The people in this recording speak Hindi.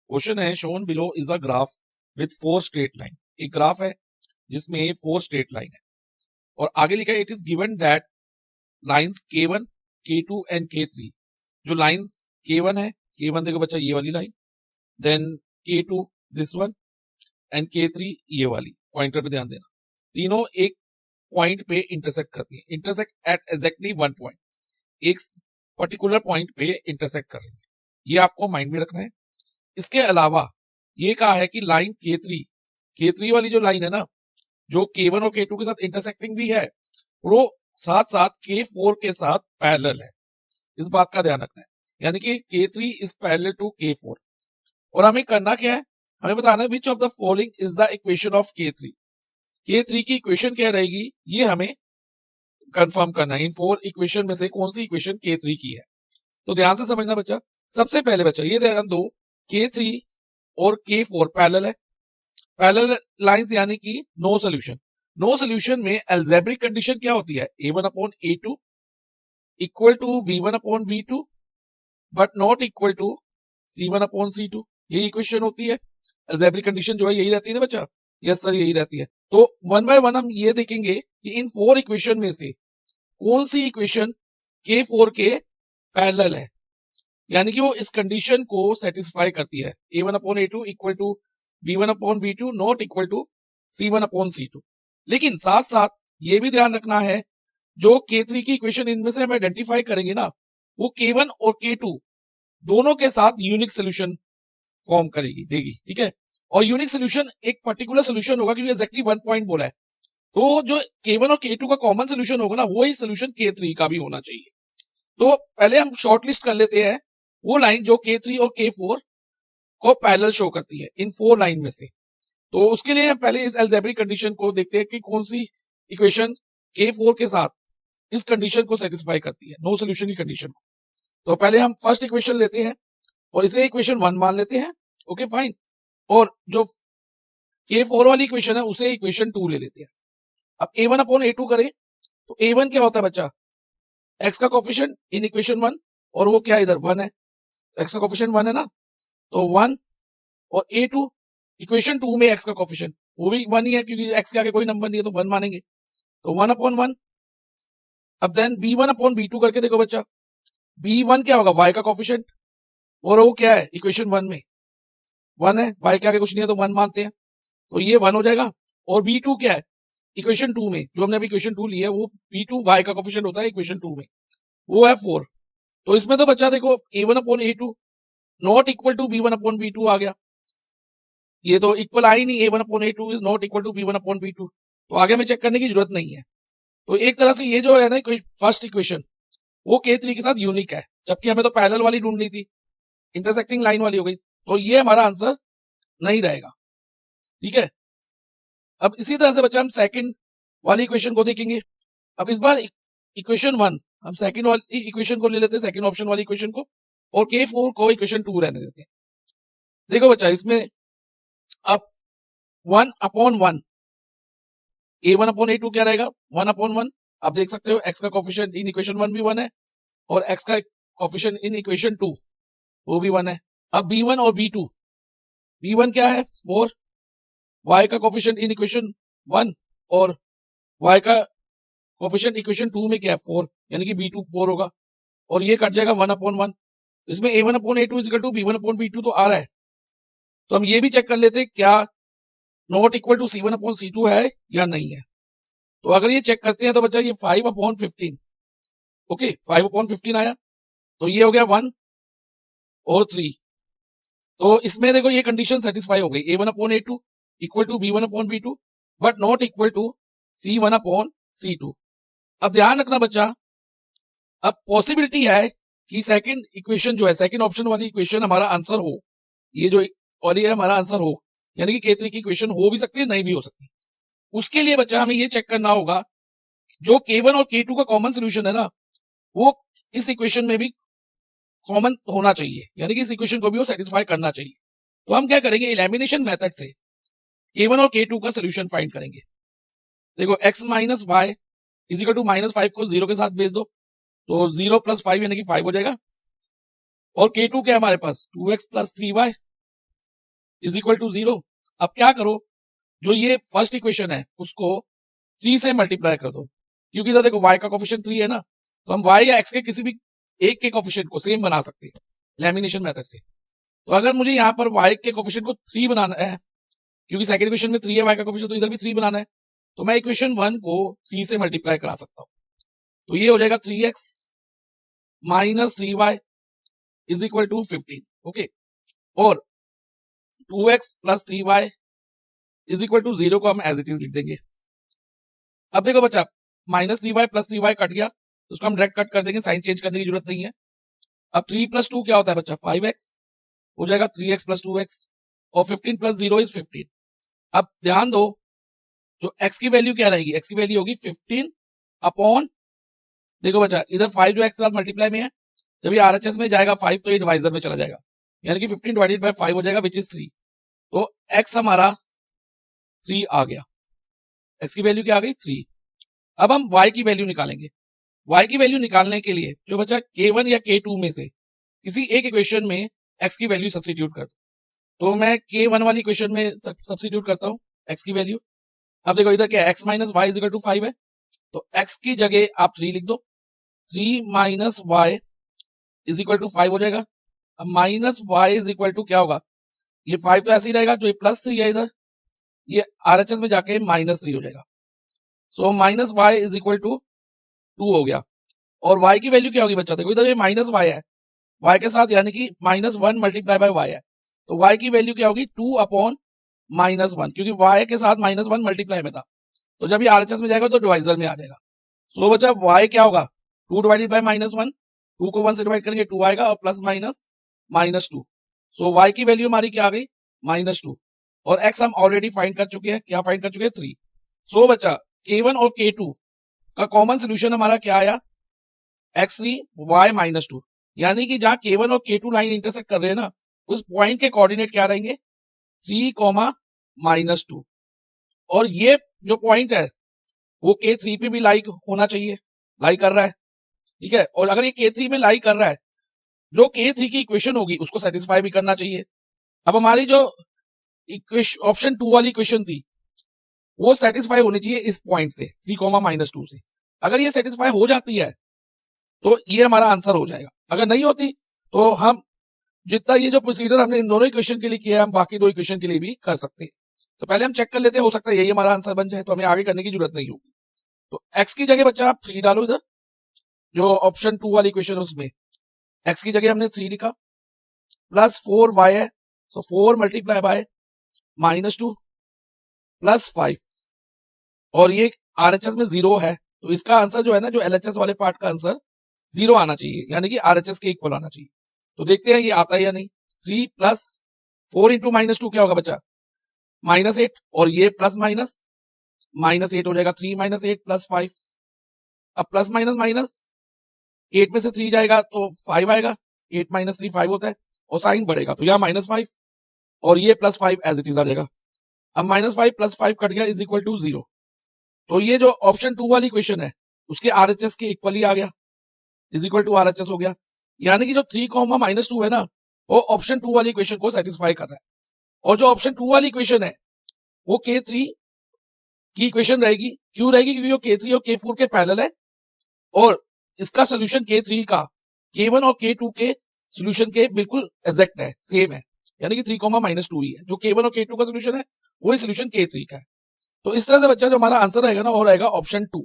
क्वेश्चन है shown below is a graph with 4 straight line. एक ग्राफ है जिसमें 4 स्ट्रेट लाइन है और आगे लिखा है it is given that lines K1, K2 and K3। जो लाइंस K1 है, K1 देखो बच्चा ये वाली line, then K2 this one and K3 ये वाली। पॉइंटर पे ध्यान देना, तीनों एक पॉइंट पे इंटरसेक्ट करती है, intersect at exactly one point, एक पर्टिकुलर पॉइंट पे इंटरसेक्ट कर रही है। ये आपको माइंड में रखना है। इसके अलावा ये कहा है कि लाइन K3 वाली जो लाइन है ना, जो K1 और K2 के साथ इंटरसेक्टिंग भी है, वो साथ साथ K4 के साथ पैरेलल है। इस बात का ध्यान रखना है, यानी कि K3 is parallel to K4। और हमें करना क्या है, हमें बताना है which of the following is the equation of K3। K3 की इक्वेशन क्या रहेगी, ये हमें कंफर्म करना है। इन 4 इक्वेशन में से कौन सी इक्वेशन K3 की है। तो ध्यान से समझना बच्चा। सबसे पहले बच्चा ये ध्यान दो, K3 और K4 पैरेलल है। पैरेलल लाइंस यानी कि नो सोल्यूशन। नो सोल्यूशन में अलजेब्रिक कंडीशन क्या होती है, A1/A2 equal to B1/B2 but not equal to C1/C2। ये इक्वेशन होती है। अलजेब्रिक कंडीशन जो है यही रहती है ना बच्चा। यस सर, यही रहती है। तो वन बाय वन हम ये देखेंगे कि इन 4 इक्वेशन में से कौन सी इक्वेशन K4 के पैरेलल है, यानी कि वो इस कंडीशन को सेटिस्फाई करती है। A1/A2 equal to B1/B2 not equal to C1/C2। लेकिन साथ साथ ये भी ध्यान रखना है, जो K3 की इक्वेशन इनमें से हम आइडेंटिफाई करेंगे ना, वो K1 और K2 दोनों के साथ यूनिक सोल्यूशन फॉर्म करेगी, देगी। ठीक है, और यूनिक सोल्यूशन एक पर्टिकुलर सोल्यूशन होगा, क्योंकि एग्जैक्टली वन पॉइंट बोला है। तो जो K1 और K2 का कॉमन सोल्यूशन होगा ना, वही सोल्यूशन K3 का भी होना चाहिए। तो पहले हम शॉर्टलिस्ट कर लेते हैं वो लाइन जो K3 और K4 को पैरेलल शो करती है इन 4 लाइन में से। तो उसके लिए हम पहले इस अलजेब्रिक कंडीशन को देखते हैं कि कौन सी इक्वेशन K4 के साथ इस कंडीशन को सेटिस्फाई करती है, नो सोल्यूशन की कंडीशन को। तो पहले हम फर्स्ट इक्वेशन लेते हैं और इसे इक्वेशन 1 मान लेते हैं। Okay fine. और जो K4 वाली इक्वेशन है उसे इक्वेशन 2 ले लेते हैं। अब A1/A2 करें तो A1 क्या होता है बच्चा, x का कोफिशिएंट इन इक्वेशन 1, और वो क्या इधर 1 है, x का कोफिशिएंट 1 है ना, तो 1। और A2 इक्वेशन 2 में x का कोफिशिएंट वो भी 1 ही है, क्योंकि x के आगे कोई नंबर नहीं है तो 1 मानेंगे, तो 1/1। अब देन B1/B2 करके देखो बच्चा, B1 क्या होगा, y का कोफिशिएंट, और वो क्या है इक्वेशन 1 में 1 है, y के आगे कुछ नहीं है तो 1 मानते हैं, तो ये 1 हो जाएगा। और B2 क्या है इक्वेशन 2 में, जो हमने अभी इक्वेशन 2 लिया है, वो B2 y का कोफिशिएंट होता है इक्वेशन 2 में, वो है 4। तो इसमें तो बच्चा देखो A1/A2 not equal to B1/B2 आ गया। ये तो इक्वल आ ही नहीं, A1/A2 is not equal to B1/B2, तो आगे हमें चेक करने की जरूरत नहीं है। तो एक तरह से ये जो है ना फर्स्ट इक्वेशन वो K3 के साथ यूनिक है, जबकि हमें तो पैरेलल वाली ढूंढनी थी, इंटरसेक्टिंग लाइन वाली हो गई, तो ये हमारा आंसर नहीं रहेगा। ठीक है, अब इसी तरह से बच्चा हम सेकंड वाली इक्वेशन को देखेंगे। अब इस बार इक्वेशन 1 हम सेकंड वाली इक्वेशन को ले लेते हैं, सेकंड ऑप्शन वाली इक्वेशन को, और K4 को इक्वेशन 2 रहने देते हैं। देखो बच्चा इसमें अब 1/1 A1/A2 क्या रहेगा 1/1। आप देख सकते हो x का कोफिशिएंट इन इक्वेशन 1 भी 1 है, और x का कोफिशिएंट इन इक्वेशन 2 वो भी 1 है। अब B1 और B2, B1 क्या है 4, y का कोफिशिएंट इन इक्वेशन 1 और y का कोफिशिएंट इक्वेशन 2 में क्या है 4, यानी कि B2 4 होगा, और ये कट जाएगा 1/1। तो इसमें A1/A2 इक्वल टू B1/B2 तो आ रहा है। तो हम ये भी चेक कर लेते हैं क्या नॉट इक्वल टू C1/C2 है या नहीं है। तो अगर ये चेक करते हैं तो बच्चा ये 5/15, ओके 5/15 आया, तो ये हो गया 1 और 3। तो इसमें देखो ये कंडीशन सेटिस्फाई हो गई, A1/A2 equal to B1/B2 but not equal to C1/C2। अब ध्यान रखना बच्चा, अब पॉसिबिलिटी है कि सेकंड इक्वेशन जो है, सेकंड ऑप्शन वाली इक्वेशन हमारा आंसर हो, ये जो वाली है हमारा आंसर हो, यानी कि K3 की इक्वेशन हो भी सकती है नहीं भी हो सकती। उसके लिए बच्चा हमें ये चेक करना होगा जो K1 और K2 का कॉमन सोल्यूशन है ना, वो इस इक्वेशन में भी कॉमन होना चाहिए, यानी कि इस इक्वेशन को भी वो सेटिस्फाई करना चाहिए। तो हम क्या करेंगे, एलिमिनेशन मेथड से K1 और K2 का सोल्यूशन फाइंड करेंगे। देखो x minus y is equal to -5 को 0 के साथ भेज दो, तो 0 + 5 यानी कि 5 हो जाएगा। और K2 क्या है हमारे पास 2x + 3y, is equal to 0। अब क्या करो, जो ये फर्स्ट इक्वेशन है उसको 3 से मल्टीप्लाई कर दो, क्योंकि इधर देखो y का कोफिशिएंट 3 है ना, तो हम y या x के किसी भी एक के कोफिशिएंट को सेम बना सकते हैं लैमिनेशन मेथड से। तो अगर मुझे यहाँ पर y के कोफिशिएंट को 3 बनाना है, क्योंकि सेकंड इक्वेशन में 3 है y का कोफिशिएंट, तो इधर भी 3 बनाना है, तो मैं इक्वेशन 1 को 3 से मल्टीप्लाई करा सकता हूँ। तो ये हो जाएगा 3x minus 3y is equal to 15। Okay, और 2x plus 3y is equal to 0 को हम एज इट इज लिख देंगे। अब देखो बच्चा, minus 3y plus 3y cut गया, तो उसको हम डायरेक्ट कट कर देंगे, साइन चेंज करने की जरूरत नहीं है। अब 3 प्लस 2 क्या होता है बच्चा, 5x हो जाएगा, 3x प्लस 2x, और 15 प्लस 0 इज 15। अब ध्यान दो, जो x की वैल्यू क्या रहेगी, x की वैल्यू होगी 15 अपॉन, देखो बच्चा इधर 5 जो x के साथ मल्टीप्लाई में है, जब ये RHS में जाएगा 5 तो ये डिवाइजर में चला जाएगा, यानी कि 15 डिवाइडेड बाय 5 हो जाएगा विच इज 3। तो x हमारा 3 आ गया, x की वैल्यू क्या आ गई 3। अब हम y की वैल्यू निकालेंगे। y की वैल्यू निकालने के लिए जो बच्चा k1 या k2 में से किसी एक इक्वेशन में x की वैल्यू सब्स्टिट्यूट कर दो, तो मैं k1 वाली इक्वेशन में सब्स्टिट्यूट करता हूँ x की वैल्यू। अब देखो इधर क्या है, x minus y is equal to 5 है, तो x की जगह आप 3 लिख दो, 3 minus y is equal to 5 हो जाएगा। अब minus y is equal to क्या होगा, ये 5 तो ऐसे ही रहेगा, जो ये प्लस 3 है इधर, ये RHS में जाके माइनस 3 हो जाएगा। So minus y is equal to 2 हो गया। और y की वैल्यू क्या होगी बच्चा, देखो इधर ये माइनस वाई है, y के साथ यानी कि माइनस 1 मल्टीप्लाई बाय y है, तो y की वैल्यू क्या होगी 2 अपॉन माइनस 1, क्योंकि y के साथ माइनस 1 मल्टीप्लाई में था, तो जब ये RHS में जाएगा तो डिवाइजर में आ जाएगा। सो बच्चा y क्या होगा, 2 डिवाइडेड बाय माइनस 1, 2 को 1 से डिवाइड करेंगे 2 आएगा, और प्लस माइनस माइनस 2। सो y की वैल्यू हमारी क्या आ गई माइनस 2, और x हम ऑलरेडी फाइंड कर चुके हैं, क्या फाइंड कर चुके हैं 3। सो बच्चा k1 और k2 का कॉमन सोल्यूशन हमारा क्या आया, x3 y माइनस 2, यानी कि जहां k1 और k2 लाइन इंटरसेक्ट कर रहे हैं ना, उस पॉइंट के कोऑर्डिनेट क्या रहेंगे 3, माइनस 2। और ये जो पॉइंट है वो k3 पे भी लाई होना चाहिए, लाई कर रहा है, ठीक है। और अगर ये k3 में लाई कर रहा है, जो k3 की इक्वेशन होगी उसको सेटिस्फाई भी करना चाहिए। अब हमारी जो ऑप्शन 2 वाली इक्वेशन थी वो सेटिस्फाई होनी चाहिए इस पॉइंट से 3, माइनस 2 से। अगर ये सेटिस्फाई हो जाती है तो ये हमारा आंसर हो जाएगा, अगर नहीं होती तो हम जितना ये जो प्रोसीजर हमने इन दोनों इक्वेशन के लिए किया है, हम बाकी 2 इक्वेशन के लिए भी कर सकते हैं। तो पहले हम चेक कर लेते हैं, हो सकता है यही हमारा आंसर बन जाए, तो हमें आगे करने की जरूरत नहीं होगी। तो x की जगह बच्चा आप 3 डालो, इधर जो ऑप्शन 2 वाली इक्वेशन है उसमें x की जगह हमने 3 लिखा, प्लस 4y है, सो 4 मल्टीप्लाई बाय माइनस 2 प्लस 5, और ये RHS में 0 है, तो इसका आंसर जो है ना, जो LHS वाले पार्ट का आंसर 0 आना चाहिए, यानी कि RHS के इक्वल आना चाहिए। तो देखते हैं ये आता है या नहीं। 3 प्लस 4 इंटू माइनस 2 क्या होगा बच्चा, -8, और ये प्लस माइनस -8 हो जाएगा, 3 माइनस 8 प्लस 5। अब प्लस माइनस माइनस 8 में से 3 जाएगा तो 5 आएगा, 8 माइनस 3 5 होता है, और साइन बढ़ेगा तो यहाँ -5, और ये प्लस 5 एज इट इज आ जाएगा। अब -5 प्लस 5 कट गया इज इक्वल टू 0। तो ये जो ऑप्शन 2 वाली इक्वेशन है उसके RHS के इक्वल ही आ गया, इज इक्वल टू RHS हो गया, यानी कि जो 3, माइनस 2 है ना, वो ऑप्शन 2 वाली इक्वेशन को सेटिस्फाई कर रहा है। और जो ऑप्शन 2 वाली इक्वेशन है वो k3 की इक्वेशन रहेगी, क्यों रहेगी, क्योंकि वो k3 और k4 के पैरेलल है, और इसका सोल्यूशन k3 का k1 और k2 के सोल्यूशन के बिल्कुल एग्जैक्ट है, सेम है, यानी कि 3, माइनस 2 ही है। जो k1 और k2 का सोल्यूशन है वही सोल्यूशन k3 का है। तो इस तरह से बच्चा जो हमारा आंसर रहेगा ना, वो रहेगा ऑप्शन 2।